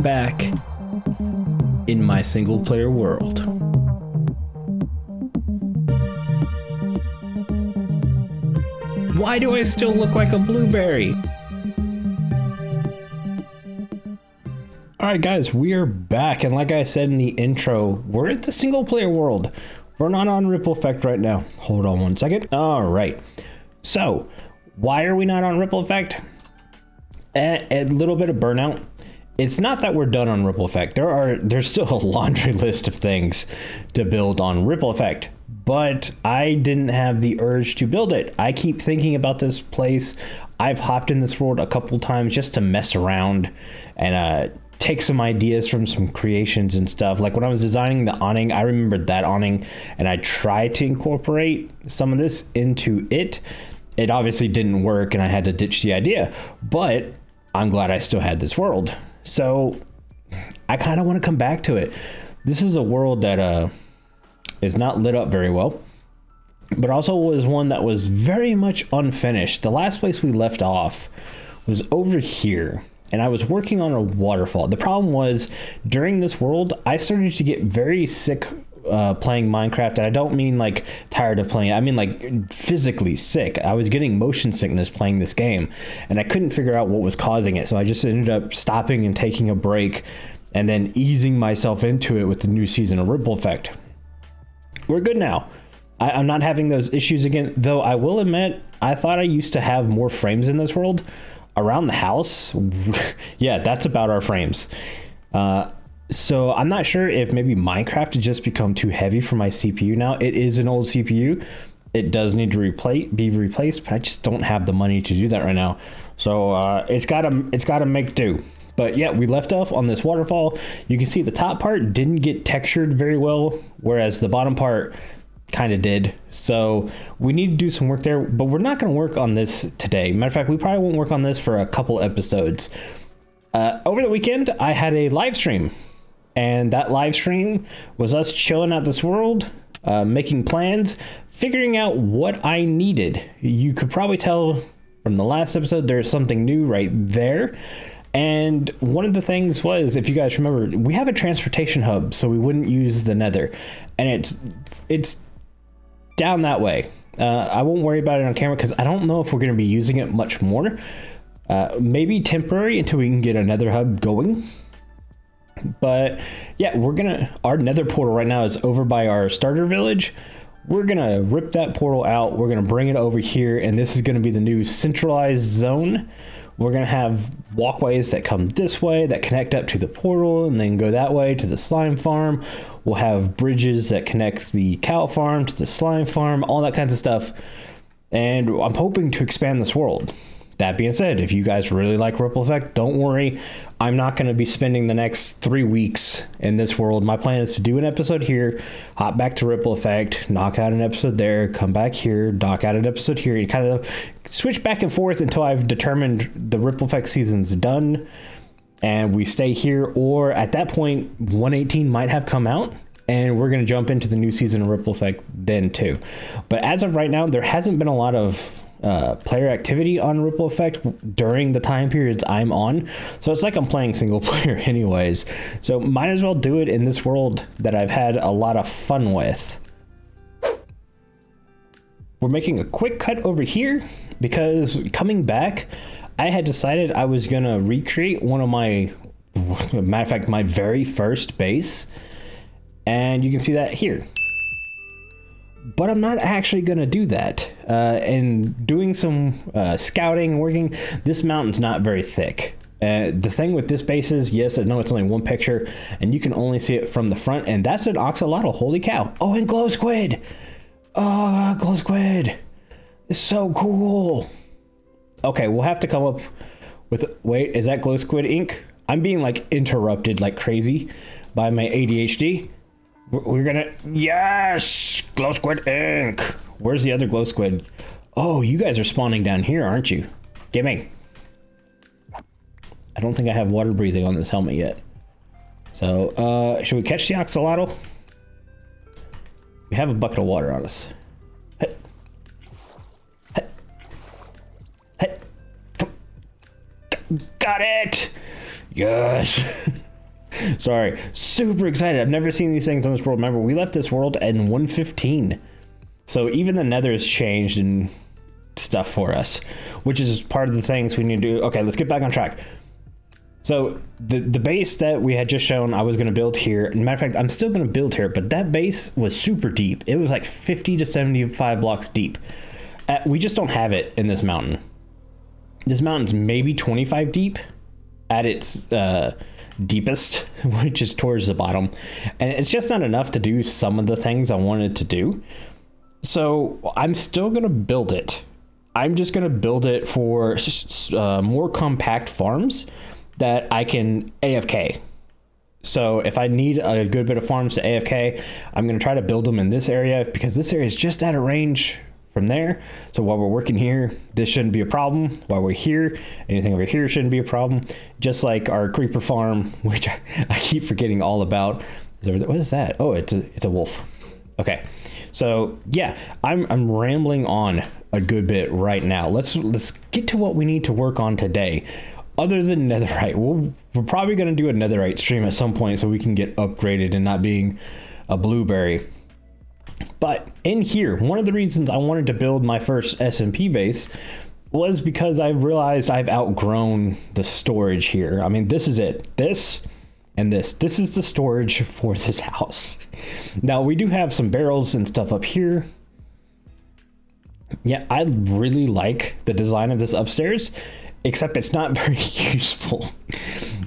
back in my single player world. Why do I still look like a blueberry? Alright guys, we are back, and like I said in the intro, we're at the single player world. We're not on Ripple Effect right now. Hold on one second. Alright, so why are we not on Ripple Effect? A little bit of burnout. It's not that we're done on Ripple Effect. There's still a laundry list of things to build on Ripple Effect, but I didn't have the urge to build it. I keep thinking about this place. I've hopped in this world a couple times just to mess around and take some ideas from some creations and stuff. Like when I was designing the awning, I remembered that awning and I tried to incorporate some of this into it. It obviously didn't work and I had to ditch the idea, but I'm glad I still had this world. So I kind of want to come back to it. This is a world that is not lit up very well, but also was one that was very much unfinished. The last place we left off was over here, and I was working on a waterfall. The problem was, during this world, I started to get very sick playing Minecraft, and I don't mean like tired of playing it. I mean like physically sick. I was getting motion sickness playing this game, and I couldn't figure out what was causing it. So I just ended up stopping and taking a break, and then easing myself into it with the new season of Ripple Effect. We're good now. I'm not having those issues again, though I will admit, I thought I used to have more frames in this world. Around the house, yeah, that's about our frames. So I'm not sure if maybe Minecraft has just become too heavy for my CPU now. It is an old CPU. It does need to be replaced, but I just don't have the money to do that right now. So it's gotta make do. But yeah, we left off on this waterfall. You can see the top part didn't get textured very well, whereas the bottom part kind of did. So we need to do some work there, but we're not going to work on this today. Matter of fact, we probably won't work on this for a couple episodes. Over the weekend, I had a live stream, and that live stream was us chilling out this world, making plans, figuring out what I needed. You could probably tell from the last episode, there's something new right there. And one of the things was, if you guys remember, we have a transportation hub, so we wouldn't use the nether. And it's down that way. I won't worry about it on camera because I don't know if we're going to be using it much more. Maybe temporary until we can get another hub going. But yeah, our nether portal right now is over by our starter village. We're going to rip that portal out. We're going to bring it over here, and this is going to be the new centralized zone. We're going to have walkways that come this way that connect up to the portal and then go that way to the slime farm. We'll have bridges that connect the cow farm to the slime farm, all that kinds of stuff. And I'm hoping to expand this world. That being said, if you guys really like Ripple Effect, don't worry. I'm not going to be spending the next 3 weeks in this world. My plan is to do an episode here, hop back to Ripple Effect, knock out an episode there, come back here, knock out an episode here, and kind of switch back and forth until I've determined the Ripple Effect season's done and we stay here. Or at that point, 118 might have come out, and we're going to jump into the new season of Ripple Effect then too. But as of right now, there hasn't been a lot of player activity on Ripple Effect during the time periods I'm on, so it's like I'm playing single player anyways, so might as well do it in this world that I've had a lot of fun with. We're making a quick cut over here because coming back, I had decided I was gonna recreate one of my, matter of fact, my very first base, and you can see that here. But I'm not actually going to do that. And doing some scouting and working, this mountain's not very thick. The thing with this base is, yes, I know it's only one picture, and you can only see it from the front, and that's an axolotl. Holy cow. Oh, and glow squid. Oh, glow squid. It's so cool. Okay, we'll have to come up with, wait, is that glow squid ink? I'm being like interrupted like crazy by my ADHD. We're gonna, yes, glow squid ink. Where's the other glow squid? Oh, you guys are spawning down here, aren't you? Gimme. I don't think I have water breathing on this helmet yet. So, should we catch the axolotl? We have a bucket of water on us. Hey. Hey. Hey. Come. Got it. Yes. Sorry, super excited. I've never seen these things on this world. Remember, we left this world in 115. So even the nether has changed and stuff for us, which is part of the things we need to do. Okay, let's get back on track. So the base that we had just shown, I was going to build here. And matter of fact, I'm still going to build here, but that base was super deep. It was like 50 to 75 blocks deep. We just don't have it in this mountain. This mountain's maybe 25 deep at its deepest, which is towards the bottom. And it's just not enough to do some of the things I wanted to do. So I'm still going to build it. I'm just going to build it for more compact farms that I can AFK. So if I need a good bit of farms to AFK, I'm going to try to build them in this area because this area is just out of range from there. So while we're working here, this shouldn't be a problem. While we're here, anything over here shouldn't be a problem. Just like our creeper farm, which I keep forgetting all about. What is that? Oh, it's a wolf. Okay. So yeah, I'm rambling on a good bit right now. Let's get to what we need to work on today. Other than netherite, we're probably going to do a netherite stream at some point so we can get upgraded and not being a blueberry. But in here, one of the reasons I wanted to build my first SMP base was because I realized I've outgrown the storage here. I mean, this is it. This and this. This is the storage for this house. Now, we do have some barrels and stuff up here. Yeah, I really like the design of this upstairs, except it's not very useful.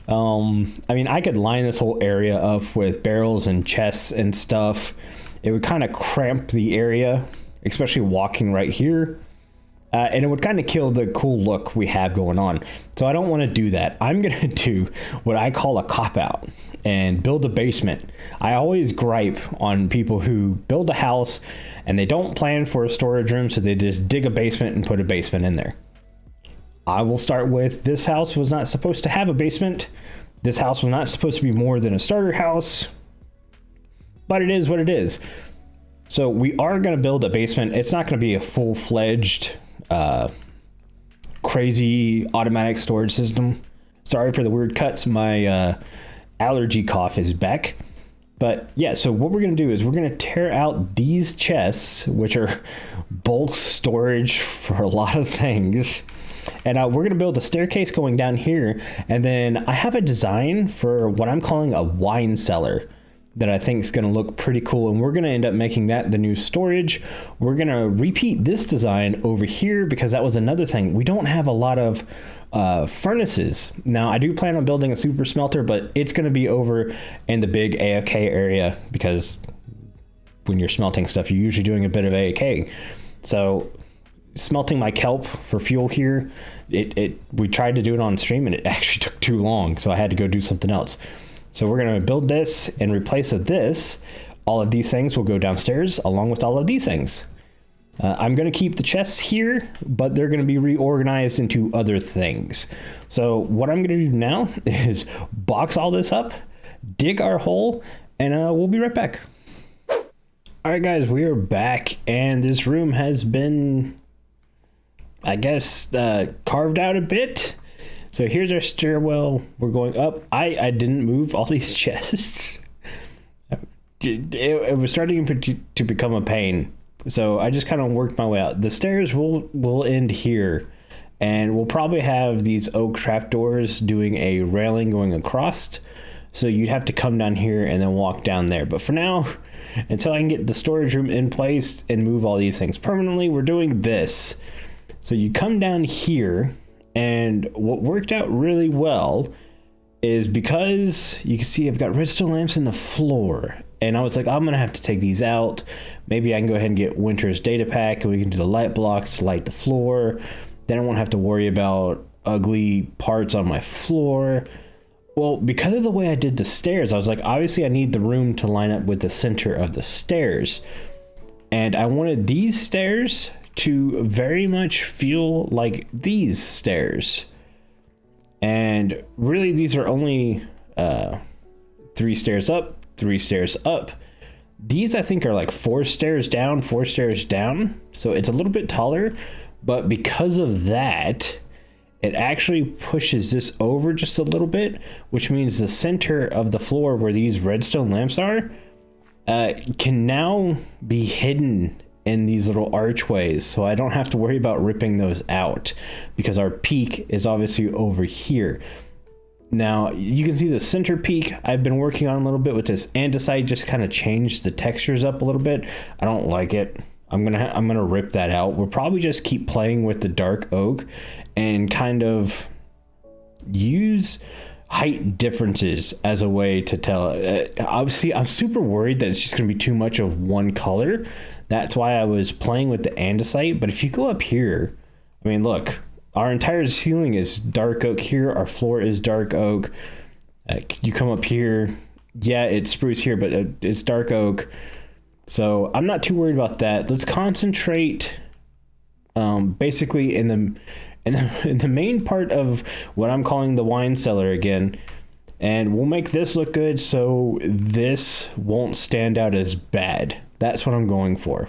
I mean, I could line this whole area up with barrels and chests and stuff. It would kind of cramp the area, especially walking right here. And it would kind of kill the cool look we have going on. So I don't want to do that. I'm going to do what I call a cop-out and build a basement. I always gripe on people who build a house and they don't plan for a storage room, so they just dig a basement and put a basement in there. I will start with, this house was not supposed to have a basement. This house was not supposed to be more than a starter house. But it is what it is. So we are going to build a basement. It's not going to be a full-fledged crazy automatic storage system. Sorry for the weird cuts. My allergy cough is back. But yeah, so what we're going to do is we're going to tear out these chests, which are bulk storage for a lot of things. And we're going to build a staircase going down here. And then I have a design for what I'm calling a wine cellar that I think is going to look pretty cool. And we're going to end up making that the new storage. We're going to repeat this design over here because that was another thing. We don't have a lot of furnaces. Now, I do plan on building a super smelter, but it's going to be over in the big AFK area because when you're smelting stuff, you're usually doing a bit of AFK. So smelting my kelp for fuel here, we tried to do it on stream and it actually took too long. So I had to go do something else. So we're going to build this and replace this. All of these things will go downstairs along with all of these things. I'm going to keep the chests here, but they're going to be reorganized into other things. So what I'm going to do now is box all this up, dig our hole, and we'll be right back. All right, guys, we are back, and this room has been, I guess, carved out a bit. So here's our stairwell. We're going up. I didn't move all these chests. It was starting to become a pain. So I just kind of worked my way out. The stairs will end here. And we'll probably have these oak trapdoors doing a railing going across. So you'd have to come down here and then walk down there. But for now, until I can get the storage room in place and move all these things permanently, we're doing this. So you come down here. And what worked out really well is because you can see I've got redstone lamps in the floor. And I was like, I'm going to have to take these out. Maybe I can go ahead and get Winter's data pack and we can do the light blocks to light the floor. Then I won't have to worry about ugly parts on my floor. Well, because of the way I did the stairs, I was like, obviously I need the room to line up with the center of the stairs. And I wanted these stairs to very much feel like these stairs. And really these are only 3 stairs up, 3 stairs up. These I think are like 4 stairs down, 4 stairs down. So it's a little bit taller, but because of that, it actually pushes this over just a little bit, which means the center of the floor where these redstone lamps are can now be hidden in these little archways, so I don't have to worry about ripping those out because our peak is obviously over here. Now you can see the center peak I've been working on a little bit with this andesite, just kind of changed the textures up a little bit. I don't like it. I'm gonna rip that out. We'll probably just keep playing with the dark oak and kind of use height differences as a way to tell. Obviously, I'm super worried that it's just gonna be too much of one color. That's why I was playing with the andesite. But if you go up here, I mean, look, our entire ceiling is dark oak here. Our floor is dark oak. You come up here, yeah, it's spruce here, but it's dark oak. So I'm not too worried about that. Let's concentrate basically in the main part of what I'm calling the wine cellar again. And we'll make this look good so this won't stand out as bad. That's what I'm going for.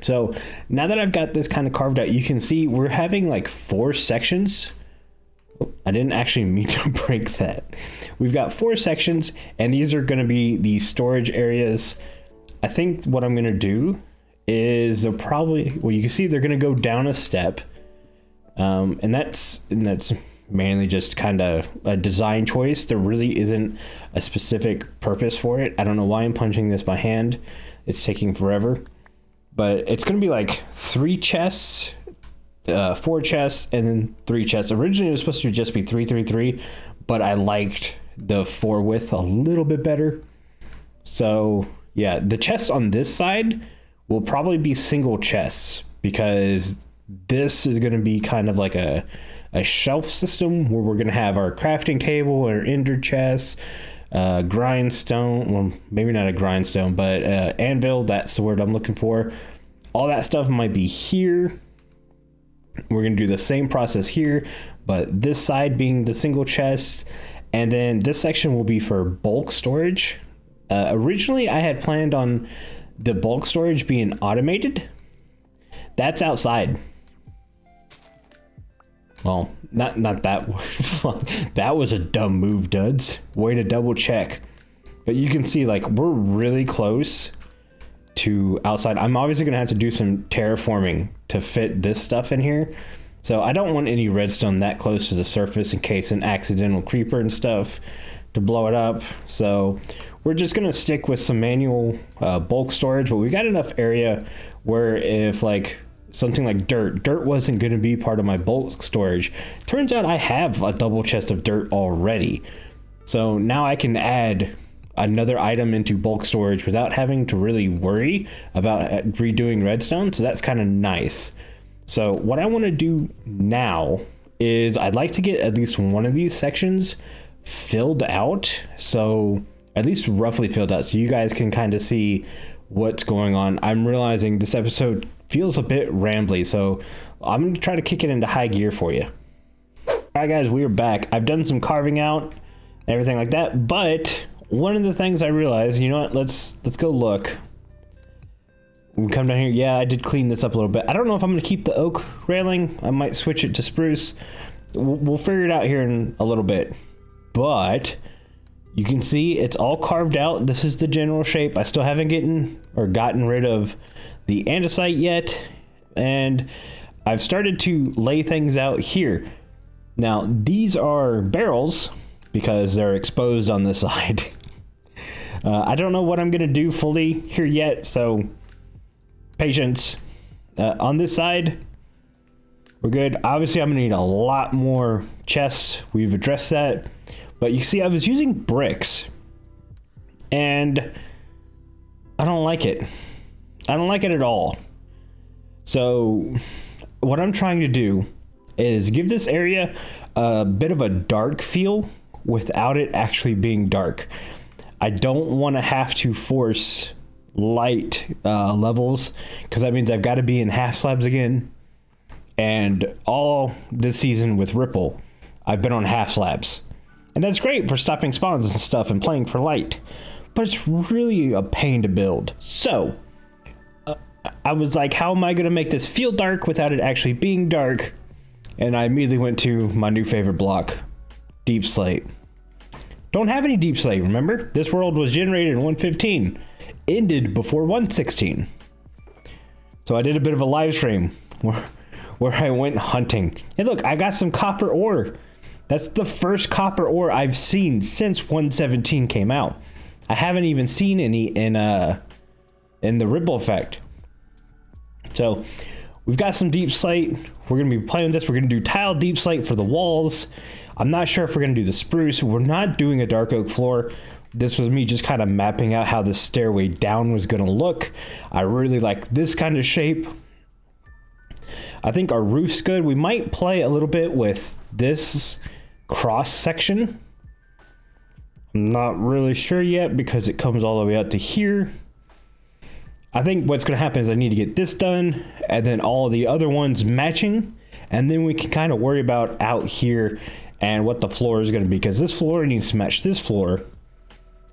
So now that I've got this kind of carved out, you can see we're having like 4 sections. Oh, I didn't actually mean to break that. We've got 4 sections, and these are going to be the storage areas. I think what I'm going to do is they'll probably, well, you can see they're going to go down a step. And that's mainly just kind of a design choice. There really isn't a specific purpose for it. I don't know why I'm punching this by hand. It's taking forever. But it's going to be like 3 chests, 4 chests, and then 3 chests. Originally, it was supposed to just be 3, 3, 3, but I liked the 4 width a little bit better. So yeah, the chests on this side will probably be single chests because this is going to be kind of like a shelf system where we're going to have our crafting table, our ender chests, grindstone, well, maybe not a grindstone, but anvil, that's the word I'm looking for. All that stuff might be here. We're going to do the same process here, but this side being the single chest, and then this section will be for bulk storage. Originally, I had planned on the bulk storage being automated. That's outside. Well, not that. That was a dumb move, duds. Way to double check. But you can see, like, we're really close to outside. I'm obviously going to have to do some terraforming to fit this stuff in here. So I don't want any redstone that close to the surface in case an accidental creeper and stuff to blow it up. So we're just going to stick with some manual bulk storage, but we got enough area where if like something like dirt wasn't going to be part of my bulk storage. Turns out I have a double chest of dirt already. So now I can add another item into bulk storage without having to really worry about redoing redstone. So that's kind of nice. So what I want to do now is I'd like to get at least one of these sections filled out. So at least roughly filled out so you guys can kind of see what's going on. I'm realizing this episode feels a bit rambly, so I'm going to try to kick it into high gear for you. All right, guys, we are back. I've done some carving out and everything like that, but one of the things I realized, you know what, let's go look. We come down here. Yeah, I did clean this up a little bit. I don't know if I'm going to keep the oak railing. I might switch it to spruce. We'll figure it out here in a little bit. But you can see it's all carved out. This is the general shape. I still haven't gotten rid of the andesite yet. And I've started to lay things out here. Now, these are barrels because they're exposed on this side. I don't know what I'm going to do fully here yet, so patience. On this side, we're good. Obviously, I'm going to need a lot more chests. We've addressed that. But you see, I was using bricks, and I don't like it. I don't like it at all. So what I'm trying to do is give this area a bit of a dark feel without it actually being dark. I don't want to have to force light levels because that means I've got to be in half slabs again. And all this season with Ripple, I've been on half slabs. And that's great for stopping spawns and stuff and playing for light. But it's really a pain to build. So I was like, how am I going to make this feel dark without it actually being dark? And I immediately went to my new favorite block, Deep Slate. Don't have any Deep Slate, remember? This world was generated in 1.15, ended before 1.16. So I did a bit of a live stream where I went hunting. And look, I got some copper ore. That's the first copper ore I've seen since 1.17 came out. I haven't even seen any in the ripple effect. So we've got some Deep Slate. We're going to be playing with this. We're going to do tile Deep Slate for the walls. I'm not sure if we're going to do the spruce. We're not doing a dark oak floor. This was me just kind of mapping out how the stairway down was going to look. I really like this kind of shape. I think our roof's good. We might play a little bit with this cross section. I'm not really sure yet because it comes all the way out to here. I think what's going to happen is I need to get this done and then all the other ones matching, and then we can kind of worry about out here and what the floor is going to be, because this floor needs to match this floor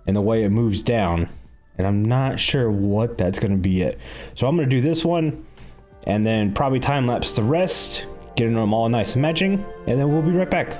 and the way it moves down, and I'm not sure what that's going to be yet. So I'm going to do this one and then probably time lapse the rest, getting them all nice and matching, and then we'll be right back.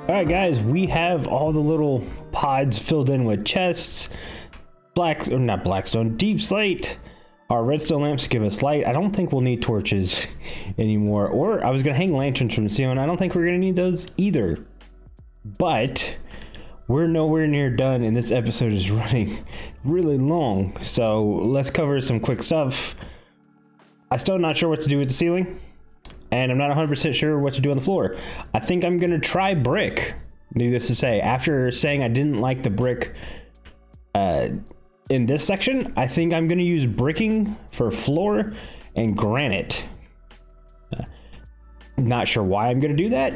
All right, guys, we have all the little pods filled in with chests, not blackstone, deep slate. Our redstone lamps give us light. I don't think we'll need torches anymore. Or I was gonna hang lanterns from the ceiling. I don't think we're gonna need those either. But we're nowhere near done, and this episode is running really long. So let's cover some quick stuff. I'm still not sure what to do with the ceiling, and I'm not 100% sure what to do on the floor. I think I'm gonna try brick. Needless to say, after saying I didn't like the brick in this section, I think I'm gonna use bricking for floor and granite. Not sure why I'm gonna do that.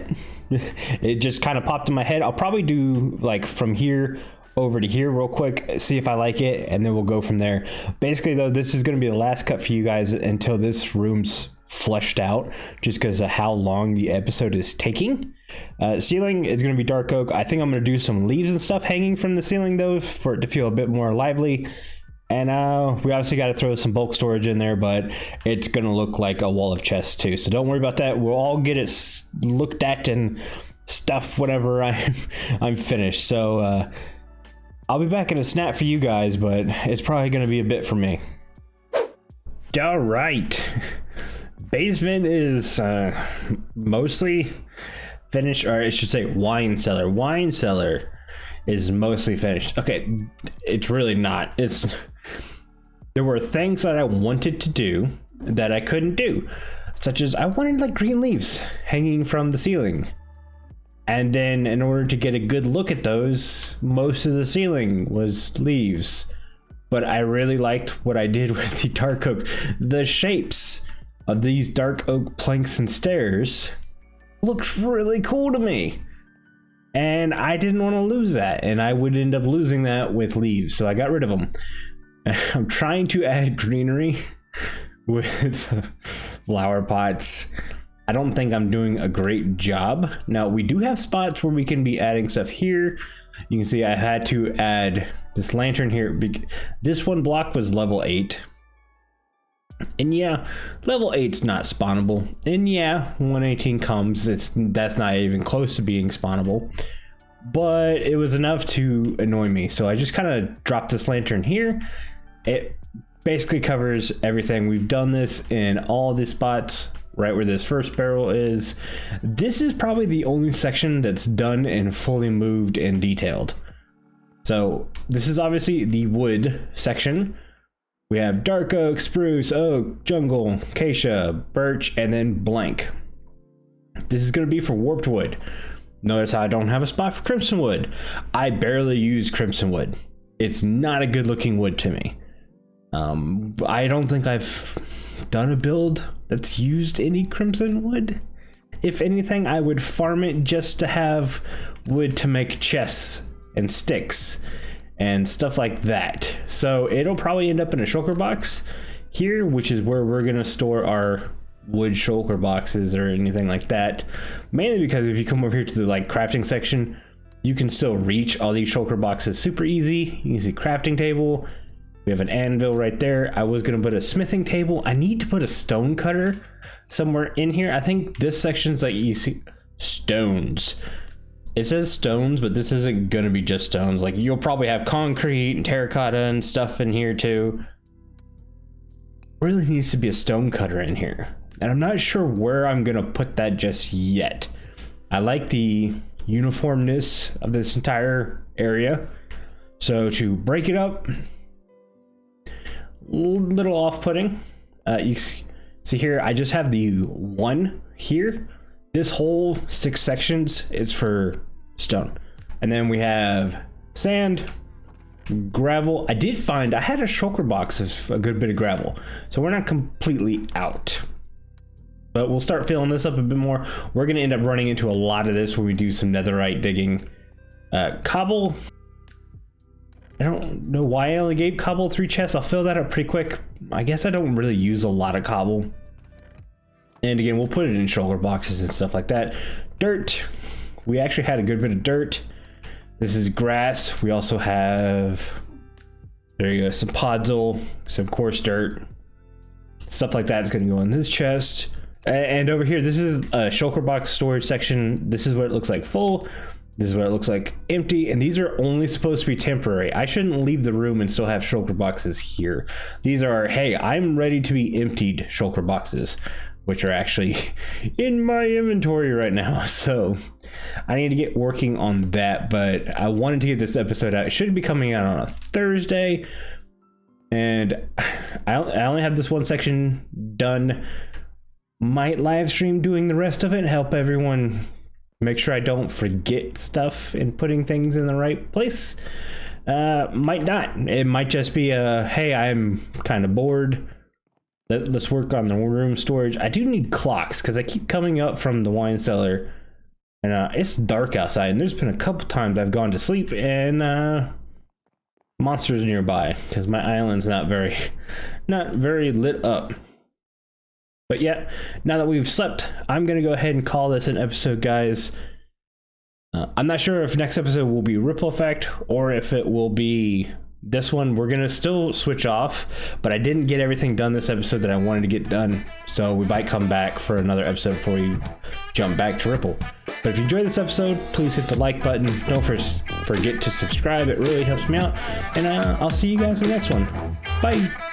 It just kind of popped in my head. I'll probably do like from here over to here real quick, see if I like it, and then we'll go from there. Basically though, this is gonna be the last cut for you guys until this room's fleshed out, just because of how long the episode is taking. Ceiling is going to be dark oak. I think I'm going to do some leaves and stuff hanging from the ceiling though, for it to feel a bit more lively. And we obviously got to throw some bulk storage in there, but it's going to look like a wall of chests too, so don't worry about that. We'll all get it looked at and stuff whenever I'm finished. So I'll be back in a snap for you guys, but it's probably going to be a bit for me. All right. Basement is mostly finished, or I should say wine cellar. Wine cellar is mostly finished. Okay, it's really not. There were things that I wanted to do that I couldn't do, such as I wanted like green leaves hanging from the ceiling. And then in order to get a good look at those, most of the ceiling was leaves. But I really liked what I did with the dark oak. The shapes of these dark oak planks and stairs looks really cool to me, and I didn't want to lose that, and I would end up losing that with leaves, so I got rid of them. I'm trying to add greenery with flower pots. I don't think I'm doing a great job. Now, we do have spots where we can be adding stuff here. You can see I had to add this lantern here. This one block was level 8. And yeah, level 8's not spawnable. And yeah, 118 comes, that's not even close to being spawnable. But it was enough to annoy me. So I just kind of dropped this lantern here. It basically covers everything. We've done this in all the spots right where this first barrel is. This is probably the only section that's done and fully moved and detailed. So this is obviously the wood section. We have dark oak, spruce, oak, jungle, acacia, birch, and then blank. This is going to be for warped wood. Notice how I don't have a spot for crimson wood. I barely use crimson wood. It's not a good looking wood to me. I don't think I've done a build that's used any crimson wood. If anything, I would farm it just to have wood to make chests and sticks and stuff like that. So it'll probably end up in a shulker box here, which is where we're gonna store our wood shulker boxes or anything like that. Mainly because if you come over here to the like crafting section, you can still reach all these shulker boxes super easy. You can see crafting table. We have an anvil right there. I was gonna put a smithing table. I need to put a stone cutter somewhere in here. I think this section's like, you see, stones. It says stones, but this isn't gonna be just stones. Like, you'll probably have concrete and terracotta and stuff in here too. Really needs to be a stone cutter in here. And I'm not sure where I'm gonna put that just yet. I like the uniformness of this entire area. So to break it up, little off-putting. You see here, I just have the one here. This whole 6 sections is for stone. And then we have sand, gravel. I did find, I had a shulker box of a good bit of gravel. So we're not completely out. But we'll start filling this up a bit more. We're gonna end up running into a lot of this when we do some netherite digging. Cobble. I don't know why I only gave cobble 3 chests. I'll fill that up pretty quick. I guess I don't really use a lot of cobble. And again, we'll put it in shulker boxes and stuff like that. Dirt. We actually had a good bit of dirt. This is grass. We also have, there you go, some podzol, some coarse dirt. Stuff like that is going to go in this chest. And over here, this is a shulker box storage section. This is what it looks like full. This is what it looks like empty, and these are only supposed to be temporary. I shouldn't leave the room and still have shulker boxes here. These are, hey, I'm ready to be emptied shulker boxes, which are actually in my inventory right now. So I need to get working on that, but I wanted to get this episode out. It should be coming out on a Thursday, and I only have this one section done. Might live stream doing the rest of it, help everyone make sure I don't forget stuff and putting things in the right place. Might not. It might just be a, hey, I'm kind of bored. Let's work on the room storage. I do need clocks because I keep coming up from the wine cellar and it's dark outside, and there's been a couple times I've gone to sleep and monsters nearby because my island's not very lit up. But yeah, now that we've slept, I'm going to go ahead and call this an episode, guys. I'm not sure if next episode will be Ripple Effect or if it will be this one. We're going to still switch off, but I didn't get everything done this episode that I wanted to get done. So we might come back for another episode before we jump back to Ripple. But if you enjoyed this episode, please hit the like button. Don't forget to subscribe. It really helps me out. And I'll see you guys in the next one. Bye.